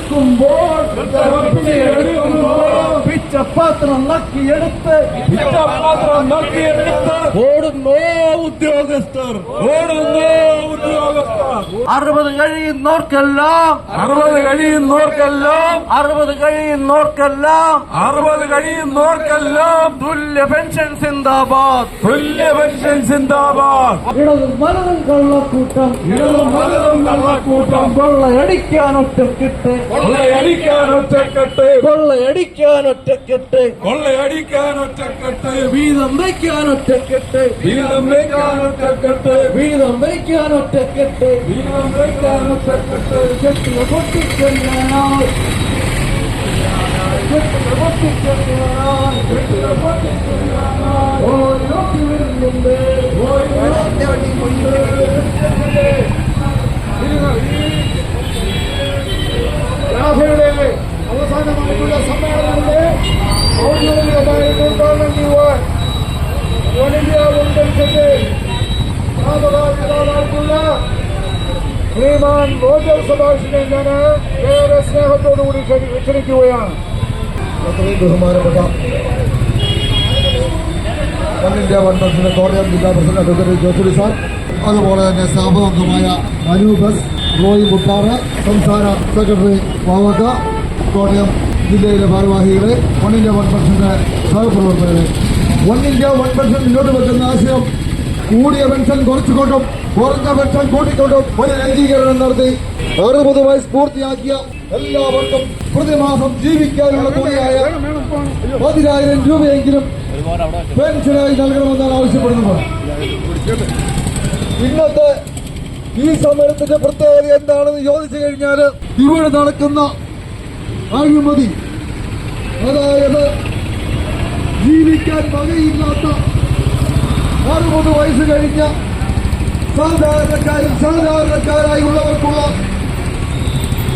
എടുക്കുമ്പോൾ പിച്ചപാത്രം നക്കിയെടുത്ത് ഓടുന്നോ ഉദ്യോഗസ്ഥർ, ഓടുന്നോ ഉദ്യോഗസ്ഥർ. 60 കഴിയുന്നോർക്കെല്ലാം 60 കഴിയുന്നോർക്കെല്ലാം 60 കഴിയുന്നോർക്കെല്ലാം 60 കഴിയുന്നോർക്കെല്ലാം തുല്യ പെൻഷൻ സിന്ദാബാദ്, തുല്യ പെൻഷൻ സിന്ദാബാദ്. ഇടതും വലതും കള്ളക്കൂട്ടം, ഇടതും വലതും കള്ളക്കൂട്ടം. കൊള്ളയടിക്കാൻ ഒറ്റക്കെട്ട്, കൊള്ളയടിക്കാൻ ഒറ്റക്കെട്ട്, കൊള്ളയടിക്കാൻ ഒറ്റക്കെട്ട്, കൊള്ളയടിക്കാൻ ഒറ്റക്കെട്ട്. വീതം വയ്ക്കാൻ ഒറ്റക്കെട്ട്, വീതം വയ്ക്കാൻ ഒറ്റക്കെട്ട്, വീതം വയ്ക്കാൻ ഒറ്റക്കെട്ട്, വീതം വയ്ക്കാൻ ഒറ്റക്കെട്ട്. കെട്ടുക പൊട്ടിച്ചെല്ലാനായി, കെട്ടുക പൊട്ടിച്ചെല്ലാനായി, കെട്ടുക പൊട്ടിച്ചെല്ലാനായി. ഓരോട്ടി വരുന്നുണ്ട്, ഓരോട്ടി രാഹുലിന്റെ അവസാനമായിട്ടുള്ള സമ്മേളനത്തിന്റെ ഔദ്യോഗികമായി ഉദ്ഘാടനം ചെയ്യുവാൻ ശ്രീമാൻ റോജർ സദാശിവനെ ഞാൻ ഏറെ സ്നേഹത്തോടുകൂടി ക്ഷണിക്കുകയാണ്. അത്രയും ബഹുമാനപ്പെട്ട ഇന്ത്യ വണ്ടർസിന്റെ കോട്ടയം ജില്ലാ പ്രസിഡന്റ് അഡ്വക്കേറ്റ് ജോസഫ് സാർ, അതുപോലെ തന്നെ സ്ഥാപകംഗമായ അനൂപസ് റോയ് മുട്ടാറ്, സംസ്ഥാന സെക്രട്ടറി വാവക്ക, കോട്ടയം ജില്ലയിലെ ഭാരവാഹികളെ, വൺ ഇന്ത്യ വൺ പെൻഷന്റെ സഹപ്രവർത്തകരെ. വൺ ഇന്ത്യ വൺ പെൻഷൻ മുന്നോട്ട് വെക്കുന്ന ആശയം കൂടിയ പെൻഷൻ കുറച്ചുകൊണ്ടും കുറഞ്ഞ പെൻഷൻ കൂട്ടിക്കൊണ്ടും ഒരു അംഗീകരണം നടത്തി 60 വയസ്സ് പൂർത്തിയാക്കിയ എല്ലാവർക്കും പ്രതിമാസം ജീവിക്കാനുള്ള തുകയായ 10,000 രൂപയെങ്കിലും പെൻഷനായി നൽകണമെന്നാണ് ആവശ്യപ്പെടുന്നത്. ഇന്നത്തെ ഈ സമരത്തിന്റെ പ്രത്യേകത എന്താണെന്ന് ചോദിച്ചു കഴിഞ്ഞാൽ, ഇവിടെ നടക്കുന്ന അഴിമതി, അതായത് ജീവിക്കാൻ വകയില്ലാത്ത 60 വയസ്സ് കഴിഞ്ഞ സാധാരണക്കാരായുള്ളവർക്കുള്ള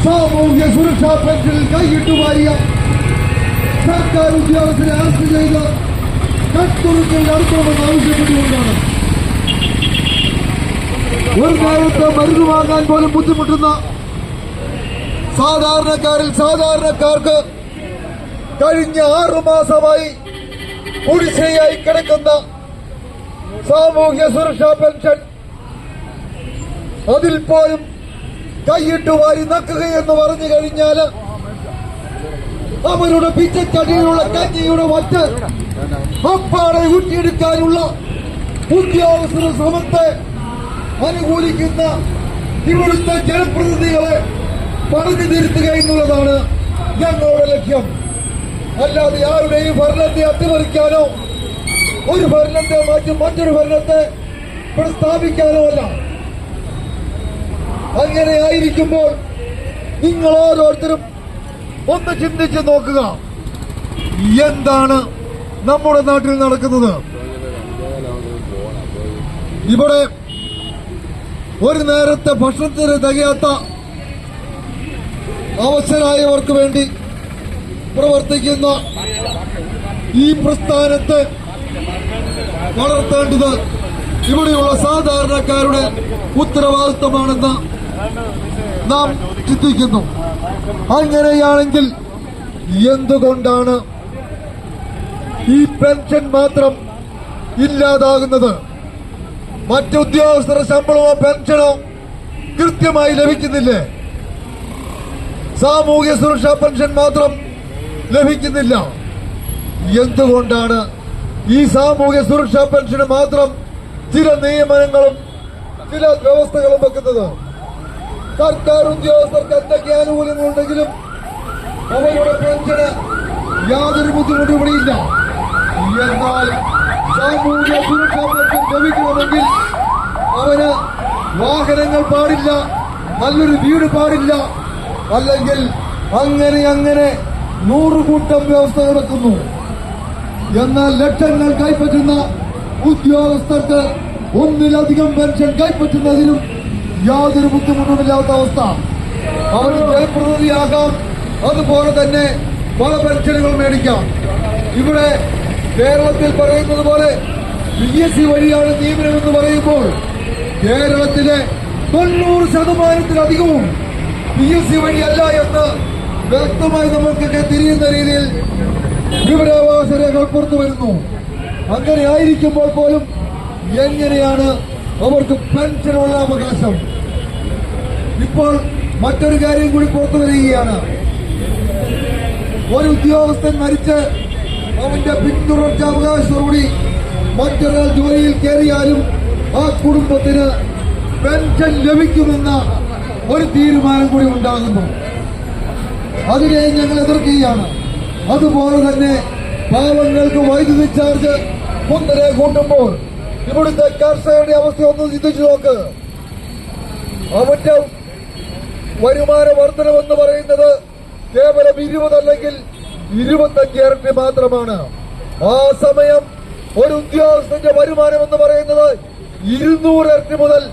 സാമൂഹ്യ സുരക്ഷാ പെൻഷനിൽ കൈയിട്ടുമാറിയ സർക്കാർ ഉദ്യോഗസ്ഥരെ അറസ്റ്റ് ചെയ്ത് കട്ടുറുക്കൽ നടത്തണമെന്ന് ആവശ്യപ്പെട്ടുകൊണ്ടാണ്. ഒരു നേരത്തെ മരുന്ന് വാങ്ങാൻ പോലും ബുദ്ധിമുട്ടുന്ന സാധാരണക്കാർക്ക് കഴിഞ്ഞ 6 മാസമായി കുടിശ്ശികയായി കിടക്കുന്ന സാമൂഹ്യ സുരക്ഷാ പെൻഷൻ, അതിൽ പോലും കൈയിട്ട് വാരി നക്കുകയെന്ന് പറഞ്ഞു കഴിഞ്ഞാൽ അവരുടെ പിച്ചക്കടിയിലുള്ള കഞ്ഞിയുടെ മറ്റ് അപ്പാടെ ഊറ്റിയെടുക്കാനുള്ള ഉദ്യോഗസ്ഥ ശ്രമത്തെ അനുകൂലിക്കുന്ന ഇവിടുത്തെ ജനപ്രതിനിധികളെ പറഞ്ഞു തിരുത്തുക എന്നുള്ളതാണ് ഞങ്ങളുടെ ലക്ഷ്യം. അല്ലാതെ ആരുടെയും ഭരണത്തെ അട്ടിമറിക്കാനോ ഒരു ഭരണത്തെ മാറ്റി മറ്റൊരു ഭരണത്തെ പ്രസ്താവിക്കാനോ അല്ല. അങ്ങനെ ആയിരിക്കുമ്പോൾ നിങ്ങൾ ഓരോരുത്തരും ഒന്ന് ചിന്തിച്ച് നോക്കുക, എന്താണ് നമ്മുടെ നാട്ടിൽ നടക്കുന്നത്. ഇവിടെ ഒരു നേരത്തെ ഭക്ഷണത്തിന് തികയാത്ത അവശരായവർക്ക് വേണ്ടി പ്രവർത്തിക്കുന്ന ഈ പ്രസ്ഥാനത്തെ വളർത്തേണ്ടത് ഇവിടെയുള്ള സാധാരണക്കാരുടെ ഉത്തരവാദിത്തമാണെന്ന് നാം ചിന്തിക്കുന്നു. അങ്ങനെയാണെങ്കിൽ എന്തുകൊണ്ടാണ് ഈ പെൻഷൻ മാത്രം ഇല്ലാതാകുന്നത്? മറ്റുദ്യോഗസ്ഥരുടെ ശമ്പളമോ പെൻഷനോ കൃത്യമായി ലഭിക്കുന്നില്ലേ? സാമൂഹ്യ സുരക്ഷാ പെൻഷൻ മാത്രം ലഭിക്കുന്നില്ല. എന്തുകൊണ്ടാണ് ഈ സാമൂഹ്യ സുരക്ഷാ പെൻഷന് മാത്രം ചില നിയമനങ്ങളും ചില വ്യവസ്ഥകളും വെക്കുന്നത്? സർക്കാർ ഉദ്യോഗസ്ഥർക്ക് എന്തൊക്കെ ആനുകൂല്യങ്ങളുണ്ടെങ്കിലും അവരുടെ പെൻഷന് യാതൊരു ബുദ്ധിമുട്ടും ഇവിടെയില്ല. എന്നാൽ സാമൂഹ്യ സുരക്ഷാ പെൻഷൻ ലഭിക്കണമെങ്കിൽ അവന് വാഹനങ്ങൾ പാടില്ല, നല്ലൊരു വീട് പാടില്ല, അല്ലെങ്കിൽ അങ്ങനെ 100 കൂട്ടം വ്യവസ്ഥ നടക്കുന്നു. എന്നാൽ ലക്ഷങ്ങൾ കൈപ്പറ്റുന്ന ഉദ്യോഗസ്ഥർക്ക് ഒന്നിലധികം പെൻഷൻ കൈപ്പറ്റുന്നതിനും യാതൊരു ബുദ്ധിമുട്ടുമില്ലാത്ത അവസ്ഥ. അവർ ജനപ്രതിനിധിയാകാം, അതുപോലെ തന്നെ പല പെൻഷനുകൾ മേടിക്കാം. ഇവിടെ കേരളത്തിൽ പറയുന്നത് പോലെ PSC വഴിയാണ് നിയമനമെന്ന് പറയുമ്പോൾ കേരളത്തിലെ 90% PSC വഴിയല്ല എന്ന് വ്യക്തമായി നമുക്കൊക്കെ തിരിയുന്ന രീതിയിൽ വിവരാവകാശ രേഖകൾ പുറത്തു വരുന്നു. അങ്ങനെ ആയിരിക്കുമ്പോൾ പോലും എങ്ങനെയാണ് അവർക്ക് പെൻഷനുള്ള അവകാശം? ഇപ്പോൾ മറ്റൊരു കാര്യം കൂടി പുറത്തു വരികയാണ്. ഒരു ഉദ്യോഗസ്ഥൻ മരിച്ച് അവന്റെ പിന്തുടർച്ചാവകാശത്തോടുകൂടി മറ്റൊരാൾ ജോലിയിൽ കയറിയാലും ആ കുടുംബത്തിന് പെൻഷൻ ലഭിക്കുമെന്ന ഒരു തീരുമാനം കൂടി ഉണ്ടാകുന്നു. അതിനെ ഞങ്ങൾ എതിർക്കുകയാണ്. അതുപോലെ തന്നെ പാവങ്ങൾക്ക് വൈദ്യുതി ചാർജ് കുത്തനെ കൂട്ടുമ്പോൾ ഇവിടുത്തെ കർഷകരുടെ അവസ്ഥ ഒന്ന് ചിന്തിച്ചു നോക്ക്. അവന്റെ വരുമാന വർധനമെന്ന് പറയുന്നത് കേവലം 20 അല്ലെങ്കിൽ 25 ഇരട്ടി മാത്രമാണ്. ആ സമയം ഒരു ഉദ്യോഗസ്ഥന്റെ വരുമാനം എന്ന് പറയുന്നത് 200 ഇരട്ടി മുതൽ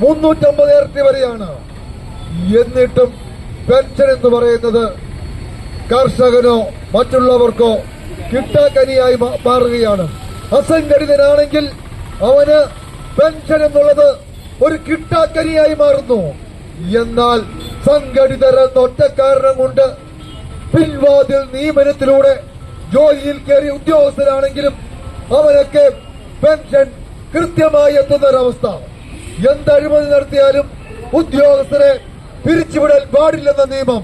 350 ഇരട്ടി വരെയാണ്. എന്നിട്ടും പെൻഷൻ എന്ന് പറയുന്നത് കർഷകനോ മറ്റുള്ളവർക്കോ കിട്ടാക്കനിയായി മാറുകയാണ്. അസംഘടിതനാണെങ്കിൽ അവന് പെൻഷൻ എന്നുള്ളത് ഒരു കിട്ടാക്കനിയായി മാറുന്നു. എന്നാൽ സംഘടിതരെന്ന ഒറ്റ കാരണം കൊണ്ട് പിൻവാതിൽ നിയമനത്തിലൂടെ ജോലിയിൽ കയറിയ ഉദ്യോഗസ്ഥരാണെങ്കിലും അവനൊക്കെ പെൻഷൻ കൃത്യമായി എത്തുന്നൊരവസ്ഥ. എന്തഴിമതി നടത്തിയാലും ഉദ്യോഗസ്ഥരെ പിരിച്ചുവിടാൻ പാടില്ലെന്ന നിയമം.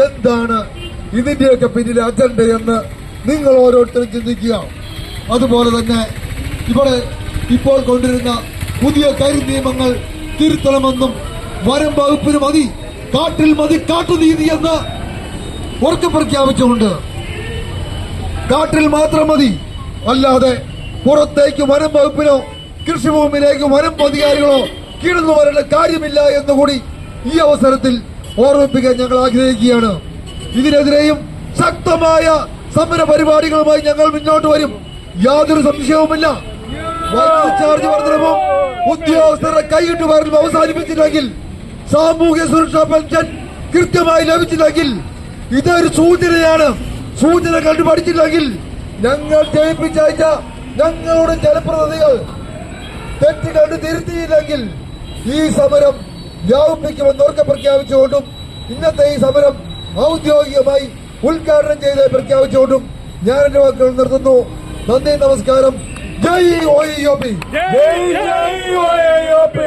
എന്താണ് ഇതിന്റെയൊക്കെ പിന്നിലെ അജണ്ടയെന്ന് നിങ്ങൾ ഓരോരുത്തരും ചിന്തിക്കുക. അതുപോലെ തന്നെ ഇവിടെ ഇപ്പോൾ കൊണ്ടുവരുന്ന പുതിയ കരി നിയമങ്ങൾ തിരുത്തണമെന്നും വനം വകുപ്പിന് മതി കാട്ടുനീതി എന്ന് ഉറക്കെ പ്രഖ്യാപിച്ചുകൊണ്ട് കാട്ടിൽ മാത്രം മതി, അല്ലാതെ പുറത്തേക്ക് വനം വകുപ്പിനോ കൃഷിഭൂമിയിലേക്ക് വനം അധികാരികളോ കീഴ്ന്നു വരേണ്ട കാര്യമില്ല എന്നുകൂടി ഈ അവസരത്തിൽ ഓർമ്മിപ്പിക്കാൻ ഞങ്ങൾ ആഗ്രഹിക്കുകയാണ്. ഇതിനെതിരെയും ശക്തമായ സമര പരിപാടികളുമായി ഞങ്ങൾ മുന്നോട്ട് വരും. യാതൊരു സംശയവുമില്ല. വൈദ്യുതി ചാർജ് വർധനവും ഉദ്യോഗസ്ഥരുടെ കൈയിട്ട് വരലും അവസാനിപ്പിച്ചില്ലെങ്കിൽ, സാമൂഹ്യ സുരക്ഷാ പെൻഷൻ കൃത്യമായി ലഭിച്ചില്ലെങ്കിൽ ഇതൊരു സൂചനയാണ്. സൂചന കണ്ടുപഠിച്ചില്ലെങ്കിൽ ഞങ്ങൾ ജയിപ്പിച്ചയച്ച ഞങ്ങളുടെ ജനപ്രതിനിധികൾ തെറ്റ് കണ്ട് തിരുത്തിയില്ലെങ്കിൽ ഈ സമരം വ്യാപിപ്പിക്കുമെന്ന് ഉറക്കെ പ്രഖ്യാപിച്ചുകൊണ്ടും ഇന്നത്തെ ഈ സമരം ഔദ്യോഗികമായി ഉദ്ഘാടനം ചെയ്ത് പ്രഖ്യാപിച്ചുകൊണ്ടും ഞാൻ എന്റെ വാക്കുകൾ നിർത്തുന്നു. നന്ദി, നമസ്കാരം. ജയ് OEOP. ജയ് OEOP.